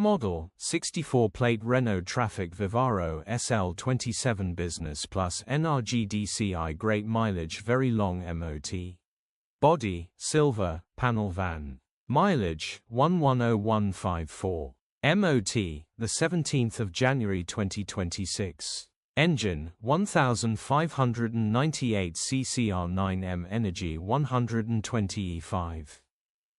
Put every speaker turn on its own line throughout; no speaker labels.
model, 64-plate Renault Trafic Vivaro Sl27 Business Plus Nrg Dci. Great mileage, very long MOT. Body, silver, panel van. Mileage, 110154. MOT, the 17th of January 2026. Engine, 1598 cc R9M ENERGY 120 E5.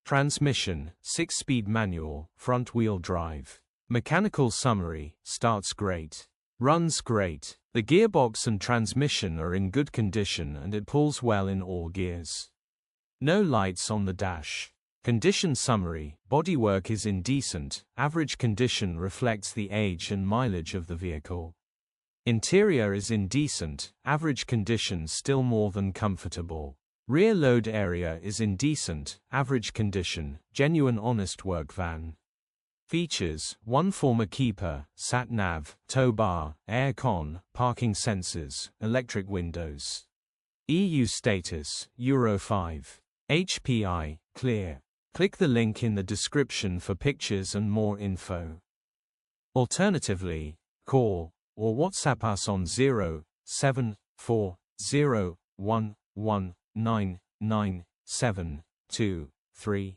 Transmission, 6-speed manual, front-wheel drive. Mechanical summary, starts great. Runs great. The gearbox and transmission are in good condition and it pulls well in all gears. No lights on the dash. Condition summary, bodywork is in decent, average condition, reflects the age and mileage of the vehicle. Interior is in decent, average condition, still more than comfortable. Rear load area is in decent, average condition, genuine honest work van. Features, 1 former keeper, sat-nav, tow bar, air-con, parking sensors, electric windows. EU status, Euro 5. HPI, clear. Click the link in the description for pictures and more info. Alternatively, call or WhatsApp us on 07401119973.